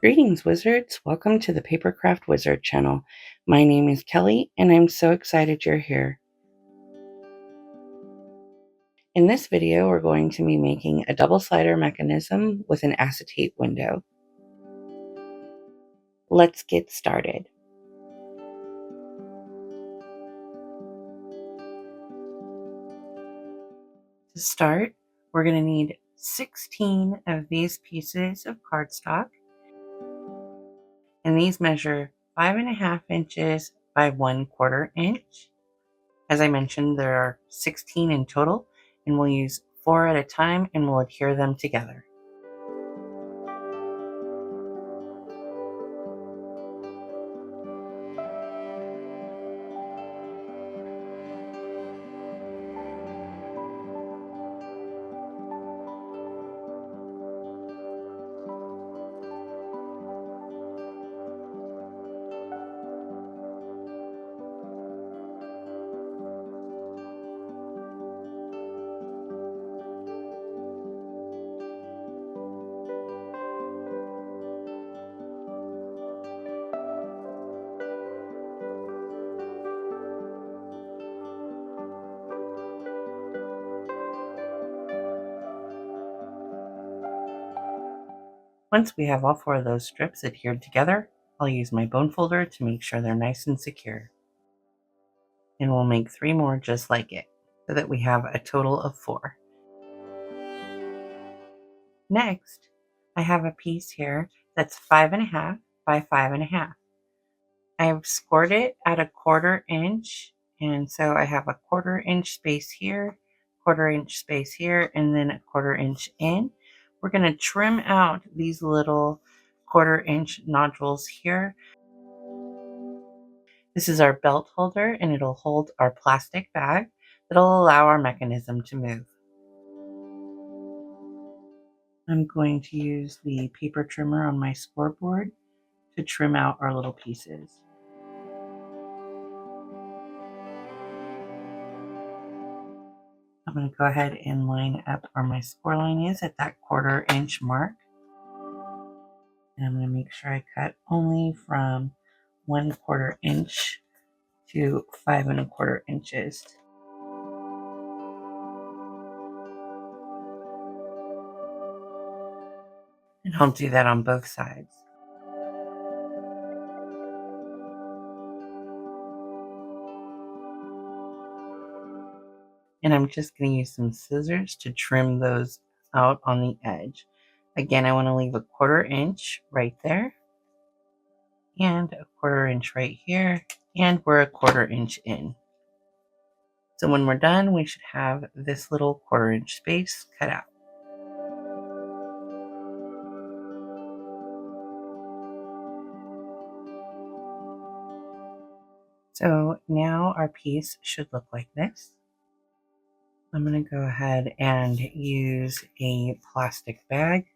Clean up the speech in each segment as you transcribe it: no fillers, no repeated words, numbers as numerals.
Greetings, wizards. Welcome to the Papercraft Wizard channel. My name is Kelly, and I'm so excited you're here. In this video, we're going to be making a double slider mechanism with an acetate window. Let's get started. To start, we're going to need 16 of these pieces of cardstock, and these measure 5.5 inches by 1/4 inch. As I mentioned, there are 16 in total, and we'll use 4 at a time and we'll adhere them together. Once we have all 4 of those strips adhered together, I'll use my bone folder to make sure they're nice and secure. And we'll make 3 more just like it, so that we have a total of 4. Next, I have a piece here that's 5.5 by 5.5. I have scored it at 1/4 inch, and so I have a 1/4 inch space here, 1/4 inch space here, and then 1/4 inch in. We're going to trim out these little 1/4 inch nodules here. This is our belt holder, and it'll hold our plastic bag that'll allow our mechanism to move. I'm going to use the paper trimmer on my scoreboard to trim out our little pieces. I'm going to go ahead and line up where my score line is at that 1/4 inch mark. And I'm going to make sure I cut only from 1/4 inch to 5.25 inches. And I'll do that on both sides. And I'm just going to use some scissors to trim those out on the edge. Again, I want to leave a 1/4 inch right there, and a 1/4 inch right here, and we're a 1/4 inch in. So when we're done, we should have this little 1/4 inch space cut out. So now our piece should look like this. I'm going to go ahead and use a plastic bag.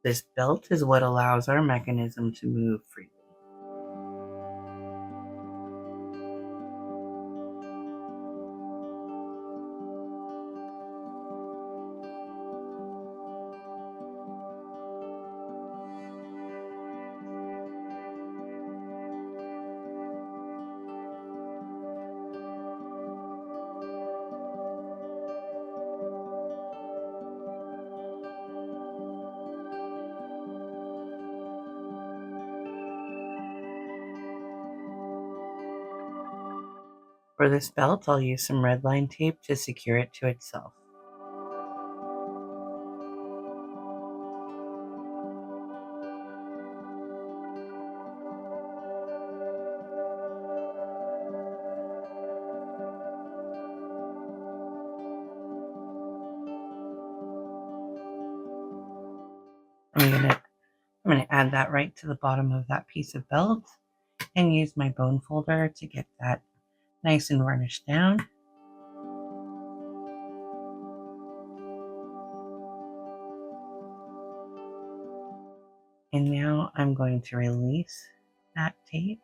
This belt is what allows our mechanism to move freely. For this belt, I'll use some red line tape to secure it to itself. I'm gonna add that right to the bottom of that piece of belt and use my bone folder to get that nice and varnished down. And now I'm going to release that tape,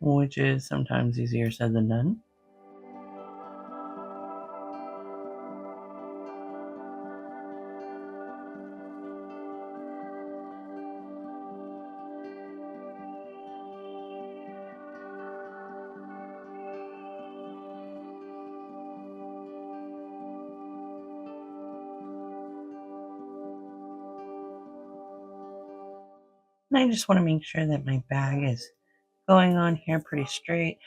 which is sometimes easier said than done. And I just want to make sure that my bag is going on here pretty straight.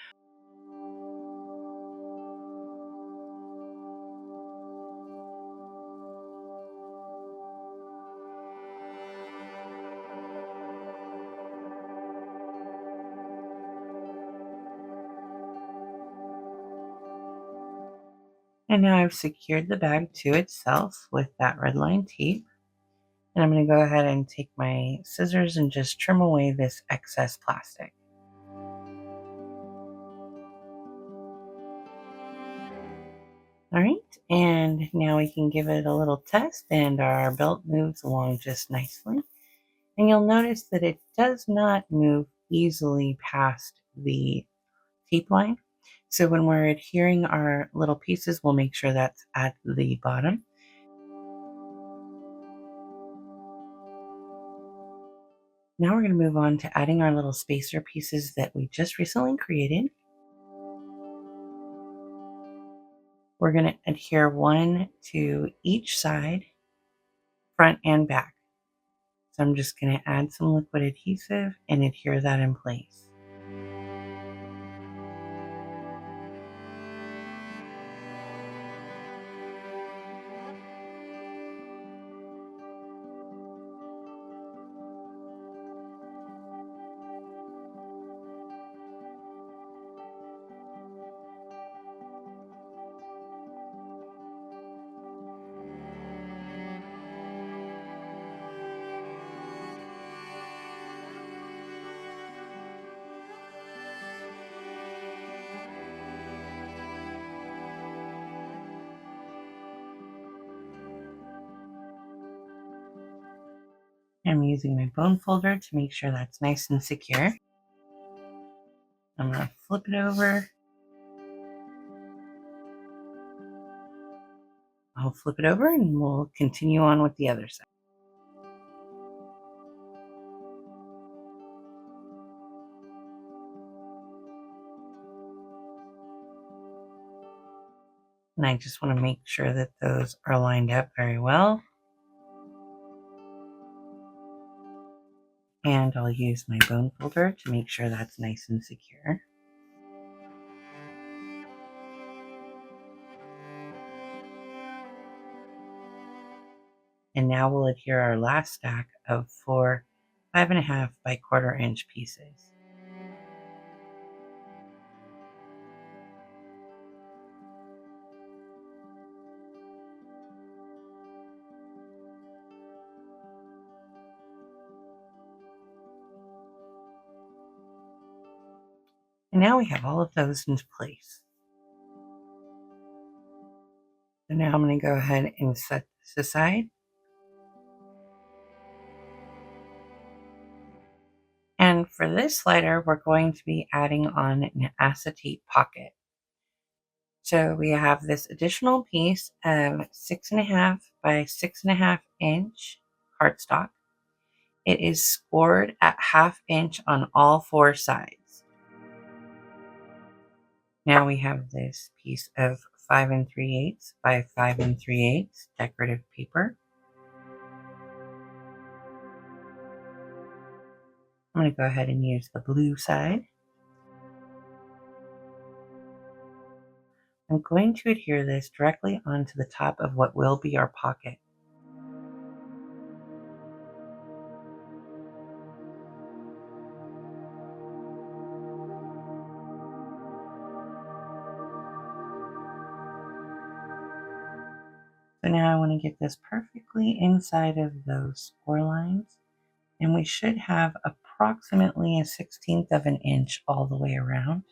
And now I've secured the bag to itself with that red line tape. And I'm going to go ahead and take my scissors and just trim away this excess plastic. All right, and now we can give it a little test, and our belt moves along just nicely. And you'll notice that it does not move easily past the tape line. So when we're adhering our little pieces, we'll make sure that's at the bottom. Now we're going to move on to adding our little spacer pieces that we just recently created. We're going to adhere one to each side, front and back. So I'm just going to add some liquid adhesive and adhere that in place. I'm using my bone folder to make sure that's nice and secure. I'm going to flip it over. I'll flip it over and we'll continue on with the other side. And I just want to make sure that those are lined up very well. And I'll use my bone folder to make sure that's nice and secure. And now we'll adhere our last stack of 4 5.5 by 1/4 inch pieces. And now we have all of those into place. So now I'm going to go ahead and set this aside. And for this slider, we're going to be adding on an acetate pocket. So we have this additional piece of 6.5 by 6.5 inch cardstock. It is scored at 1/2 inch on all 4 sides. Now we have this piece of 5 3/8 by 5 3/8 decorative paper. I'm going to go ahead and use the blue side. I'm going to adhere this directly onto the top of what will be our pocket. So now I want to get this perfectly inside of those score lines. And we should have approximately 1/16 of an inch all the way around.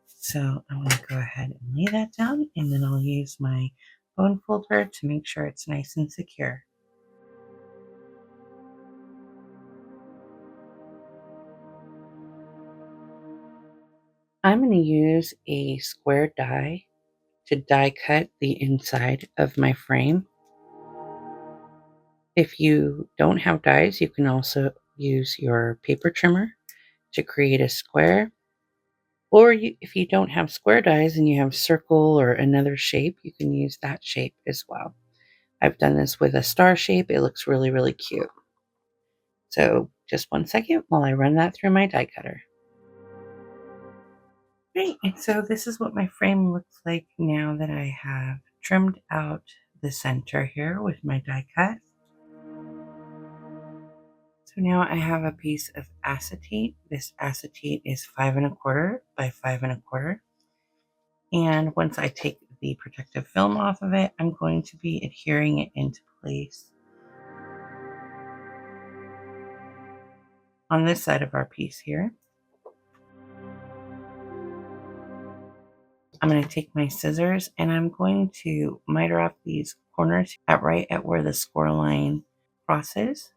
So I'm going to go ahead and lay that down, and then I'll use my bone folder to make sure it's nice and secure. I'm going to use a square die to die cut the inside of my frame. If you don't have dies, you can also use your paper trimmer to create a square. Or if you don't have square dies and you have circle or another shape, you can use that shape as well. I've done this with a star shape. It looks really, really cute. So just 1 second while I run that through my die cutter. Great, and so this is what my frame looks like now that I have trimmed out the center here with my die cut. So now I have a piece of acetate. This acetate is 5 1/4 by 5 1/4. And once I take the protective film off of it, I'm going to be adhering it into place on this side of our piece here. I'm going to take my scissors and I'm going to miter off these corners right at where the score line crosses.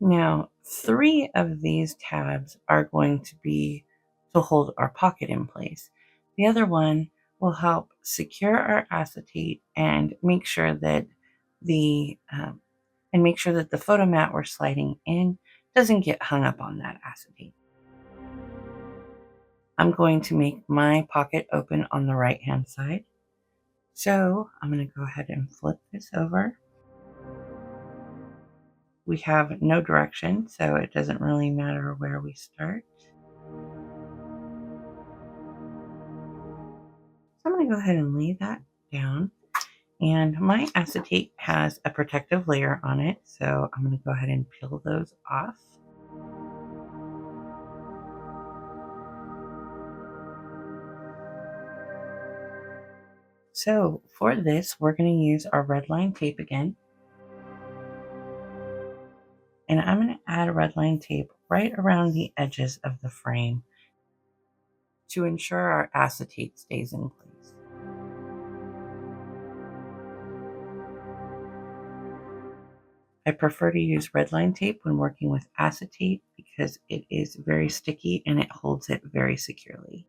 Now, 3 of these tabs are going to be to hold our pocket in place. The other one will help secure our acetate and make sure that the photo mat we're sliding in doesn't get hung up on that acetate. I'm going to make my pocket open on the right hand side. So I'm going to go ahead and flip this over. We have no direction, so it doesn't really matter where we start. So I'm going to go ahead and lay that down. And my acetate has a protective layer on it, so I'm going to go ahead and peel those off. So for this, we're going to use our red line tape again. And I'm going to add red line tape right around the edges of the frame to ensure our acetate stays in place. I prefer to use red line tape when working with acetate because it is very sticky and it holds it very securely.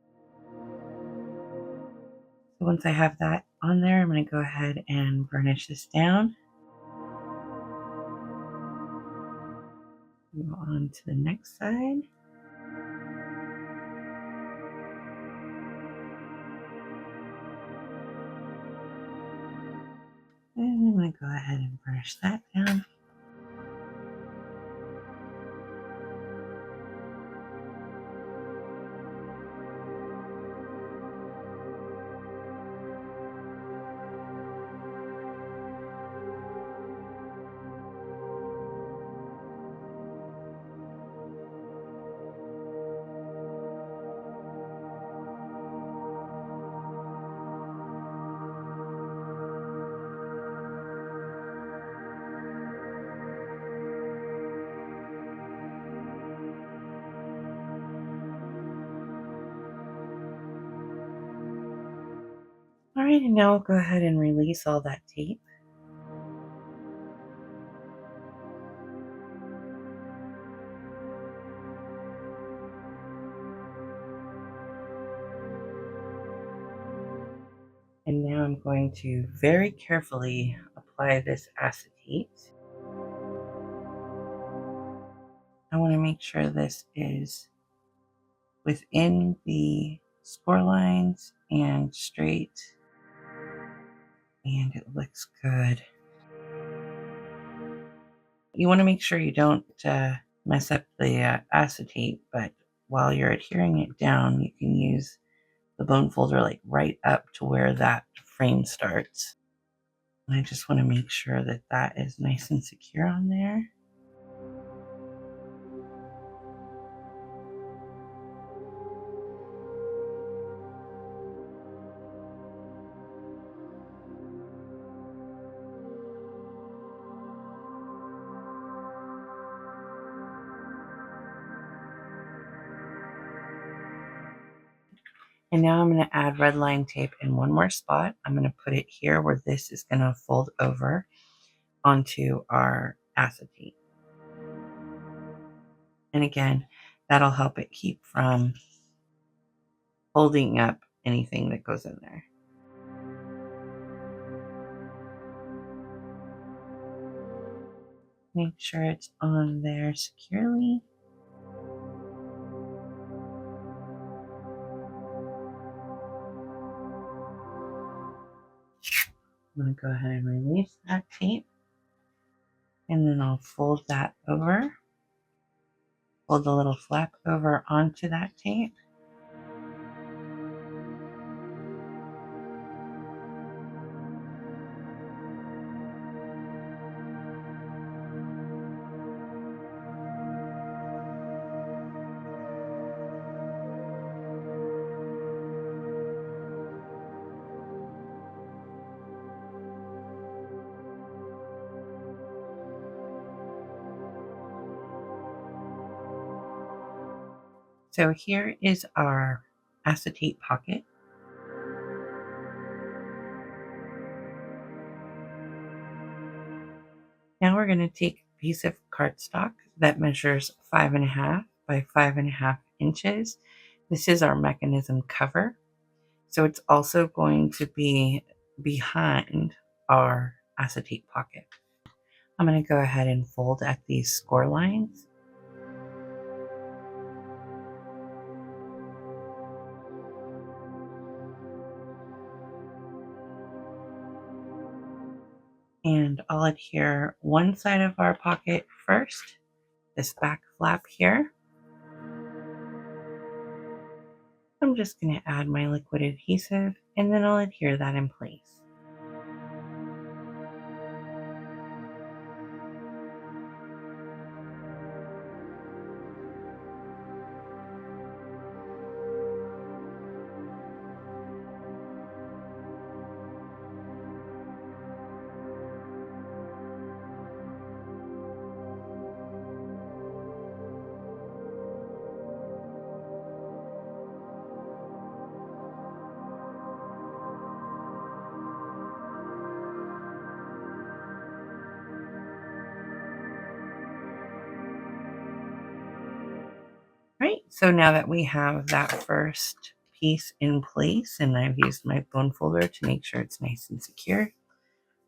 So once I have that on there, I'm going to go ahead and burnish this down. Move on to the next side. And I'm going to go ahead and burnish that down. All right, and now I'll go ahead and release all that tape. And now I'm going to very carefully apply this acetate. I want to make sure this is within the score lines and straight, and it looks good. You want to make sure you don't mess up the acetate, but while you're adhering it down, you can use the bone folder like right up to where that frame starts. And I just want to make sure that that is nice and secure on there. And now I'm going to add red line tape in one more spot. I'm going to put it here where this is going to fold over onto our acetate. And again, that'll help it keep from holding up anything that goes in there. Make sure it's on there securely. I'm going to go ahead and release that tape. And then I'll fold that over. Fold the little flap over onto that tape. So here is our acetate pocket. Now we're going to take a piece of cardstock that measures 5.5 by 5.5 inches. This is our mechanism cover. So it's also going to be behind our acetate pocket. I'm going to go ahead and fold at these score lines. And I'll adhere one side of our pocket first, this back flap here. I'm just going to add my liquid adhesive and then I'll adhere that in place. Right, so now that we have that first piece in place and I've used my bone folder to make sure it's nice and secure,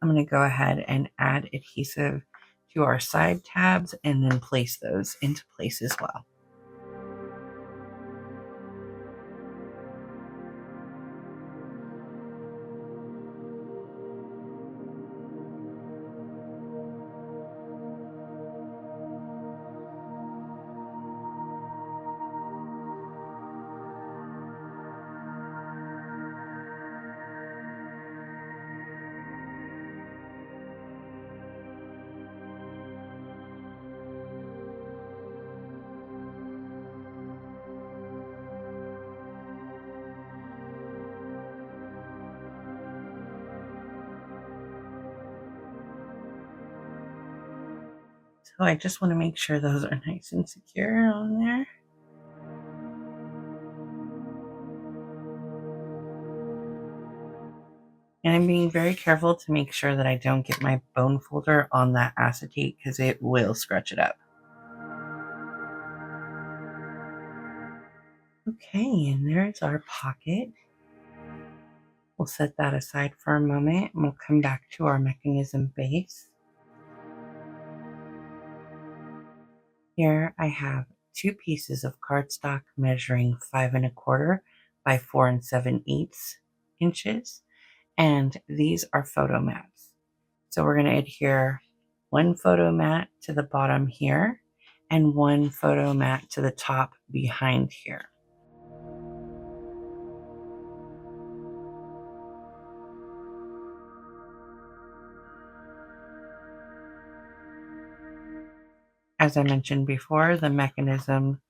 I'm going to go ahead and add adhesive to our side tabs and then place those into place as well. So I just want to make sure those are nice and secure on there. And I'm being very careful to make sure that I don't get my bone folder on that acetate because it will scratch it up. Okay, and there's our pocket. We'll set that aside for a moment and we'll come back to our mechanism base. Here I have 2 pieces of cardstock measuring 5.25 by 4 7/8 inches, and these are photo mats. So we're going to adhere one photo mat to the bottom here and one photo mat to the top behind here. As I mentioned before, the mechanism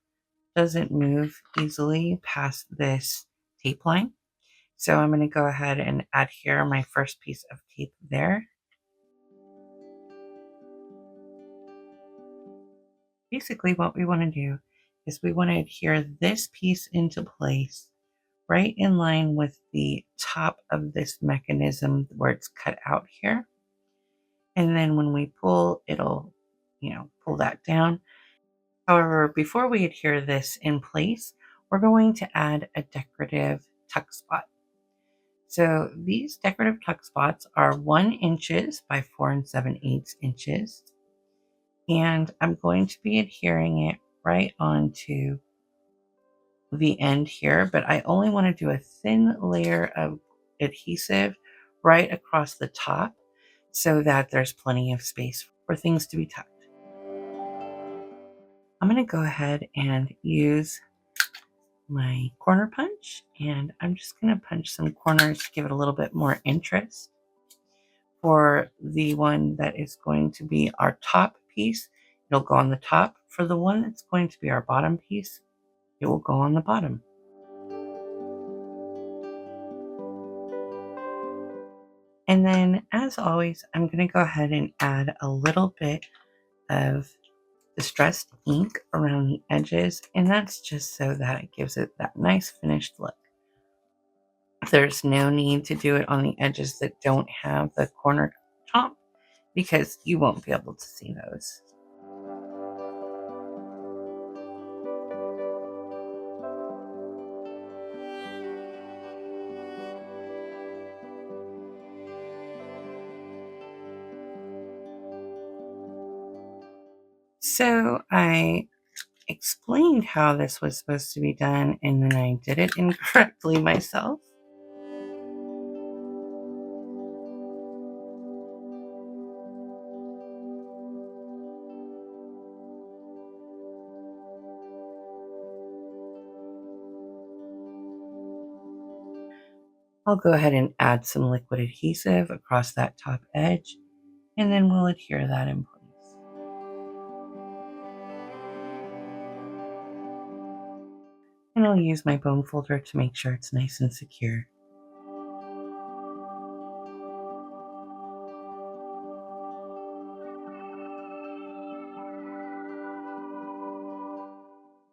doesn't move easily past this tape line. So I'm going to go ahead and adhere my first piece of tape there. Basically what we want to do is we want to adhere this piece into place right in line with the top of this mechanism where it's cut out here. And then when we pull, it'll, pull that down. However, before we adhere this in place, we're going to add a decorative tuck spot. So these decorative tuck spots are 1 inches by 4 7/8 inches. And I'm going to be adhering it right onto the end here, but I only want to do a thin layer of adhesive right across the top so that there's plenty of space for things to be tucked. I'm going to go ahead and use my corner punch, and I'm just going to punch some corners to give it a little bit more interest. For the one that is going to be our top piece, it'll go on the top. For the one that's going to be our bottom piece, it will go on the bottom. And then, as always, I'm going to go ahead and add a little bit of distressed ink around the edges, and that's just so that it gives it that nice finished look. There's no need to do it on the edges that don't have the corner top because you won't be able to see those. So I explained how this was supposed to be done, and then I did it incorrectly myself. I'll go ahead and add some liquid adhesive across that top edge, and then we'll adhere that in place. And I'll use my bone folder to make sure it's nice and secure.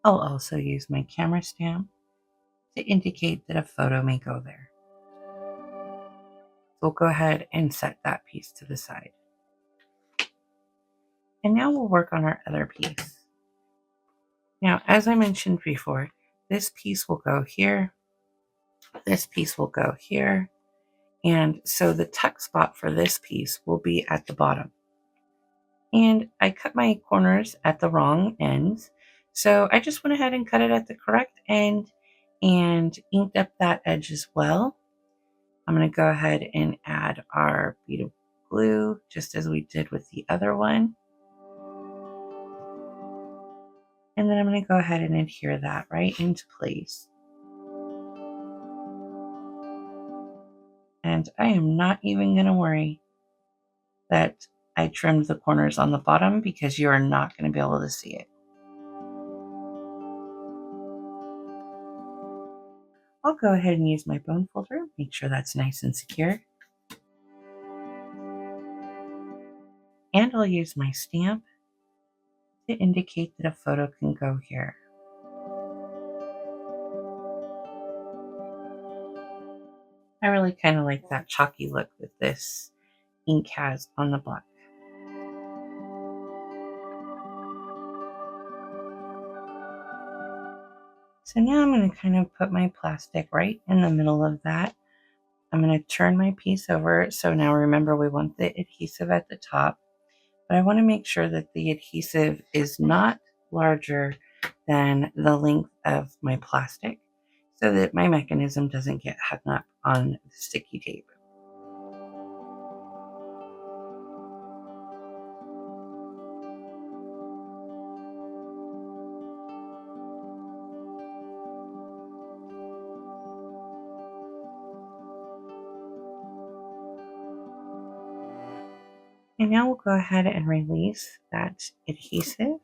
I'll also use my camera stamp to indicate that a photo may go there. We'll go ahead and set that piece to the side. And now we'll work on our other piece. Now, as I mentioned before, this piece will go here, this piece will go here, and so the tuck spot for this piece will be at the bottom. And I cut my corners at the wrong ends, so I just went ahead and cut it at the correct end and inked up that edge as well. I'm going to go ahead and add our bead of glue just as we did with the other one. And then I'm going to go ahead and adhere that right into place. And I am not even going to worry that I trimmed the corners on the bottom because you are not going to be able to see it. I'll go ahead and use my bone folder, make sure that's nice and secure. And I'll use my stamp to indicate that a photo can go here. I really kind of like that chalky look that this ink has on the black. So now I'm going to kind of put my plastic right in the middle of that. I'm going to turn my piece over. So now remember, we want the adhesive at the top, but I want to make sure that the adhesive is not larger than the length of my plastic so that my mechanism doesn't get hung up on the sticky tape. And now we'll go ahead and release that adhesive.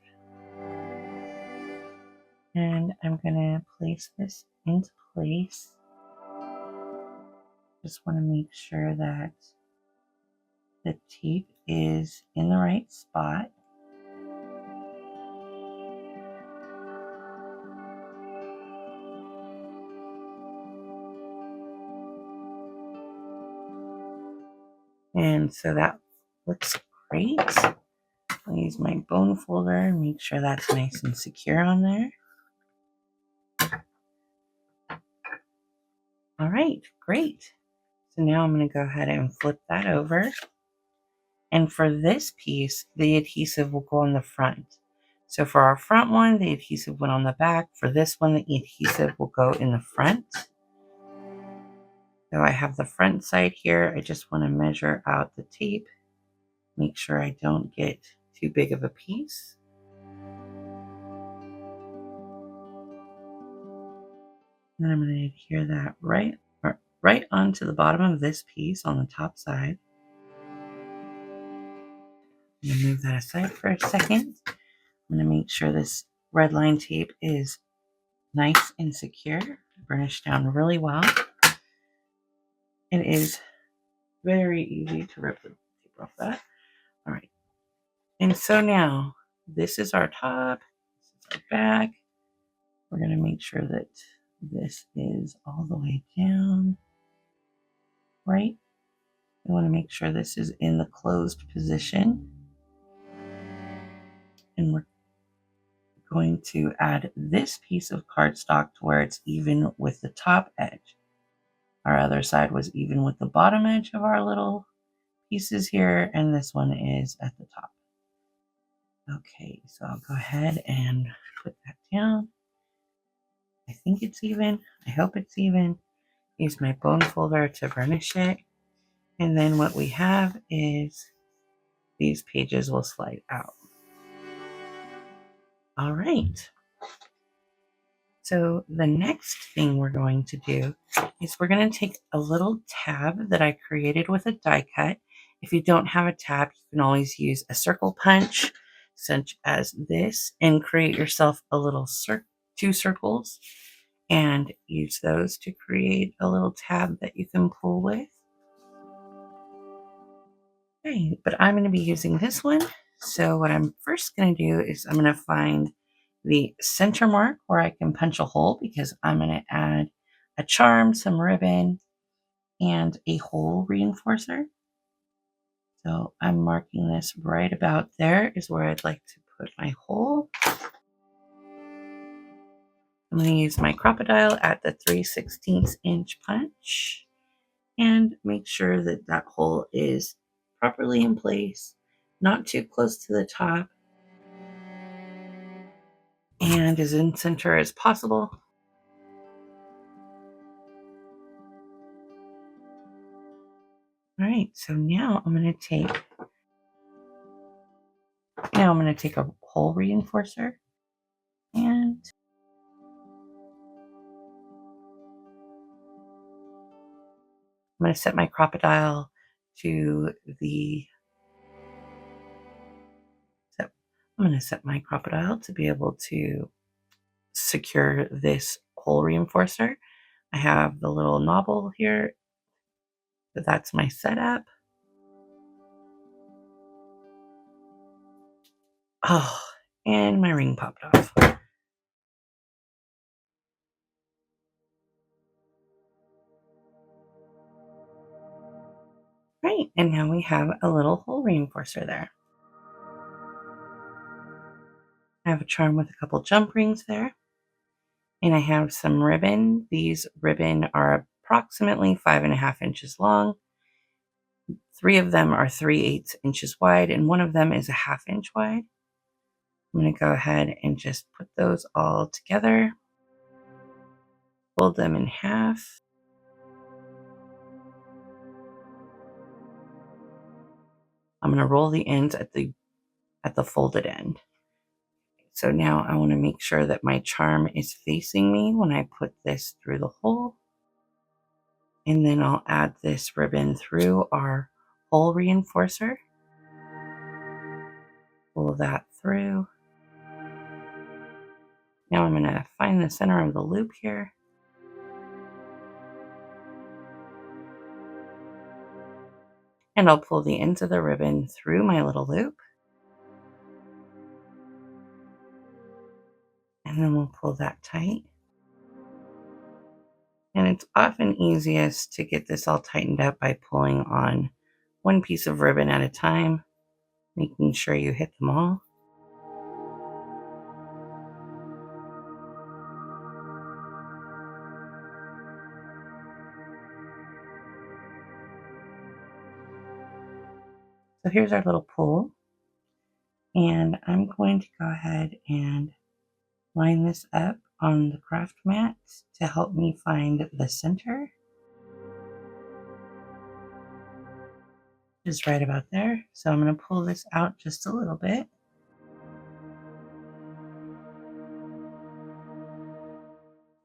And I'm going to place this into place. Just want to make sure that the tape is in the right spot. And so that looks great. I'll use my bone folder and make sure that's nice and secure on there. All right, great. So now I'm going to go ahead and flip that over. And for this piece, the adhesive will go on the front. So for our front one, the adhesive went on the back. For this one, the adhesive will go in the front. So I have the front side here. I just want to measure out the tape, make sure I don't get too big of a piece. And I'm going to adhere that right onto the bottom of this piece on the top side. I'm going to move that aside for a second. I'm going to make sure this red line tape is nice and secure, burnished down really well. It is very easy to rip the tape off that. All right. And so now this is our top, this is our back. We're going to make sure that this is all the way down, right? We want to make sure this is in the closed position. And we're going to add this piece of cardstock to where it's even with the top edge. Our other side was even with the bottom edge of our little pieces here, and this one is at the top. Okay, so I'll go ahead and put that down. I think it's even. I hope it's even. Use my bone folder to burnish it. And then what we have is these pages will slide out. All right. So the next thing we're going to do is we're going to take a little tab that I created with a die cut. If you don't have a tab, you can always use a circle punch such as this and create yourself a little two circles and use those to create a little tab that you can pull with. Okay, but I'm going to be using this one. So what I'm first going to do is I'm going to find the center mark where I can punch a hole because I'm going to add a charm, some ribbon, and a hole reinforcer. So I'm marking this right about there is where I'd like to put my hole. I'm going to use my crocodile at the 3/16 inch punch and make sure that that hole is properly in place, not too close to the top, and as in center as possible. All right, so now I'm going to take a hole reinforcer and I'm going to set my crocodile to be able to secure this hole reinforcer. I have the little knobble here, so that's my setup. Oh, and my ring popped off. Right, and now we have a little hole reinforcer there. I have a charm with a couple jump rings there. And I have some ribbon. These ribbon are approximately 5.5 inches long. 3 of them are 3/8 inches wide, and 1 of them is a 1/2 inch wide. I'm going to go ahead and just put those all together, fold them in half. I'm going to roll the ends at the folded end. So now I want to make sure that my charm is facing me when I put this through the hole. And then I'll add this ribbon through our hole reinforcer. Pull that through. Now I'm going to find the center of the loop here. And I'll pull the ends of the ribbon through my little loop. And then we'll pull that tight. And it's often easiest to get this all tightened up by pulling on one piece of ribbon at a time, making sure you hit them all. So here's our little pull, and I'm going to go ahead and line this up on the craft mat to help me find the center. Just right about there. So I'm going to pull this out just a little bit.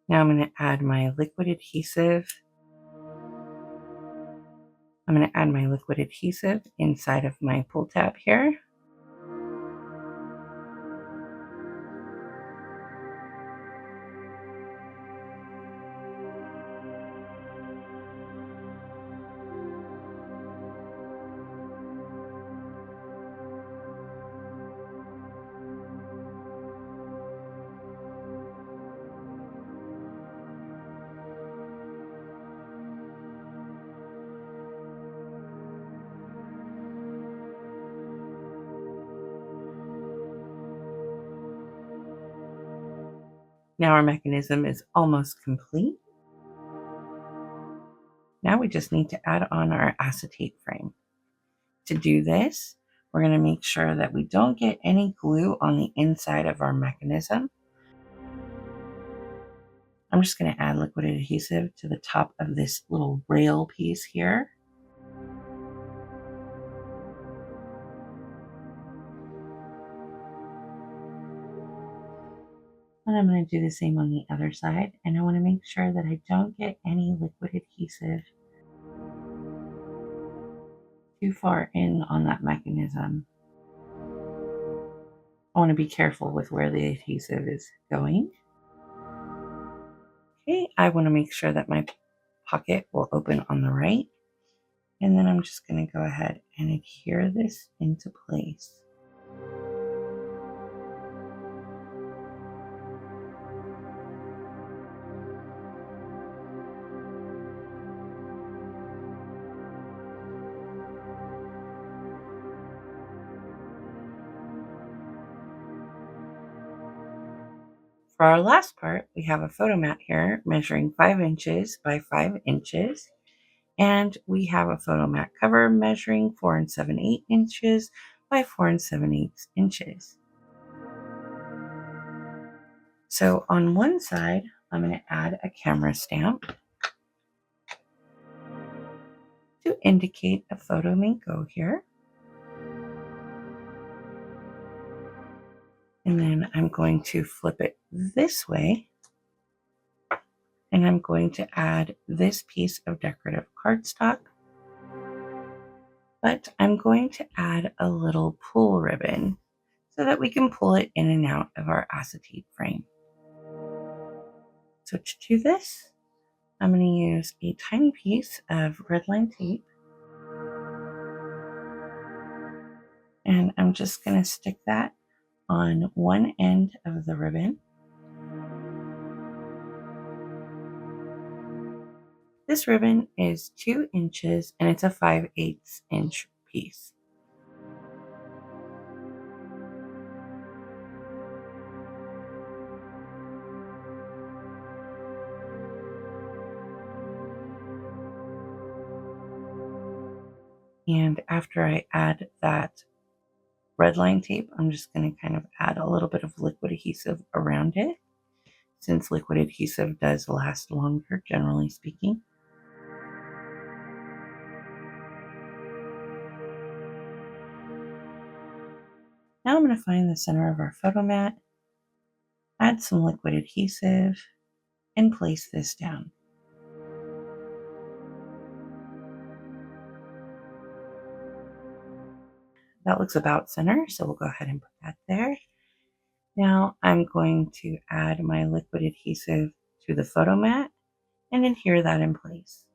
Now I'm going to add my liquid adhesive. I'm going to add my liquid adhesive inside of my pull tab here. Now our mechanism is almost complete. Now we just need to add on our acetate frame. To do this, we're going to make sure that we don't get any glue on the inside of our mechanism. I'm just going to add liquid adhesive to the top of this little rail piece here. And I'm going to do the same on the other side. And I want to make sure that I don't get any liquid adhesive too far in on that mechanism. I want to be careful with where the adhesive is going. Okay, I want to make sure that my pocket will open on the right. And then I'm just going to go ahead and adhere this into place. For our last part, we have a photo mat here measuring 5 inches by 5 inches. And we have a photo mat cover measuring 4 7/8 inches by 4 7/8 inches. So on one side, I'm going to add a camera stamp to indicate a photo may go here. And then I'm going to flip it this way. And I'm going to add this piece of decorative cardstock. But I'm going to add a little pull ribbon so that we can pull it in and out of our acetate frame. So to do this, I'm going to use a tiny piece of red line tape. And I'm just going to stick that on one end of the ribbon. This ribbon is 2 inches and it's a 5/8 inch piece. And after I add that red line tape, I'm just going to kind of add a little bit of liquid adhesive around it, since liquid adhesive does last longer, generally speaking. Now I'm going to find the center of our photo mat, add some liquid adhesive, and place this down. That looks about center, so we'll go ahead and put that there. Now I'm going to add my liquid adhesive to the photo mat and adhere that in place.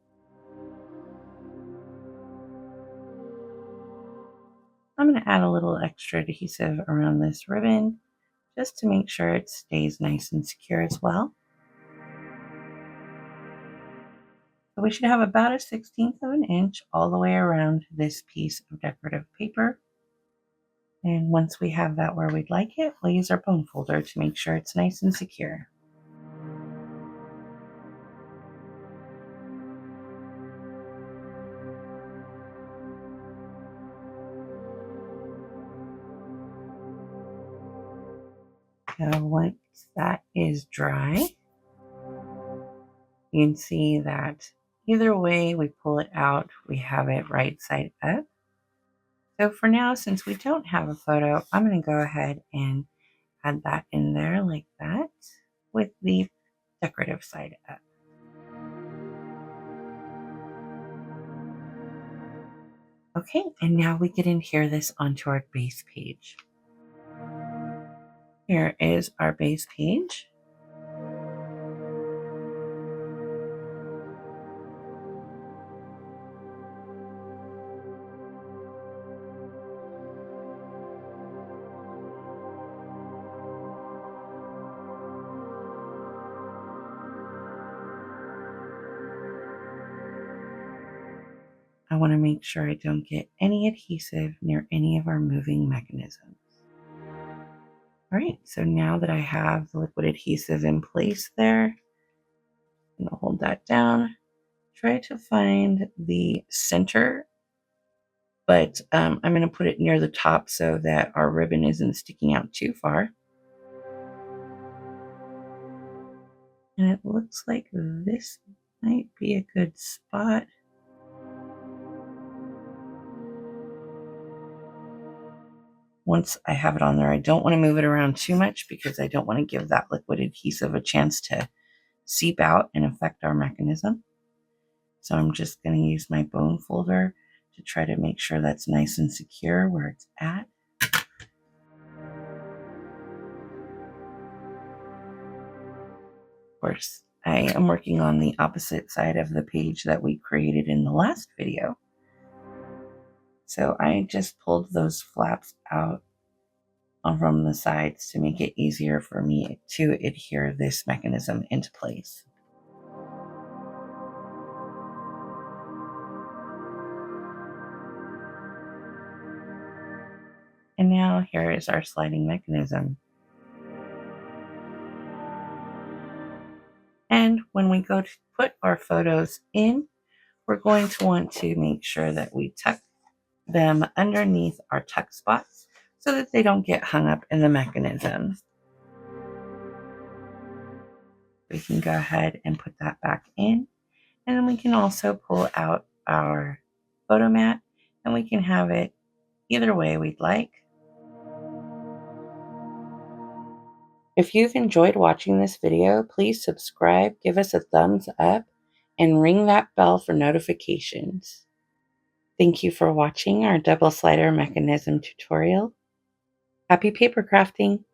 I'm going to add a little extra adhesive around this ribbon just to make sure it stays nice and secure as well. So we should have about a 1/16 of an inch all the way around this piece of decorative paper. And once we have that where we'd like it, we'll use our bone folder to make sure it's nice and secure. Now once that is dry, you can see that either way we pull it out, we have it right side up. So for now, since we don't have a photo, I'm going to go ahead and add that in there like that with the decorative side up. Okay, and now we can adhere this onto our base page. Here is our base page. I want to make sure I don't get any adhesive near any of our moving mechanisms. All right, so now that I have the liquid adhesive in place there, I'm going to hold that down. Try to find the center, but I'm going to put it near the top so that our ribbon isn't sticking out too far. And it looks like this might be a good spot. Once I have it on there, I don't want to move it around too much because I don't want to give that liquid adhesive a chance to seep out and affect our mechanism. So I'm just going to use my bone folder to try to make sure that's nice and secure where it's at. Of course, I am working on the opposite side of the page that we created in the last video. So I just pulled those flaps out from the sides to make it easier for me to adhere this mechanism into place. And now here is our sliding mechanism. And when we go to put our photos in, we're going to want to make sure that we tuck them underneath our tuck spots so that they don't get hung up in the mechanism. We can go ahead and put that back in, and then we can also pull out our photo mat, and we can have it either way we'd like. If you've enjoyed watching this video, please subscribe, give us a thumbs up, and ring that bell for notifications. Thank you for watching our double slider mechanism tutorial. Happy paper crafting!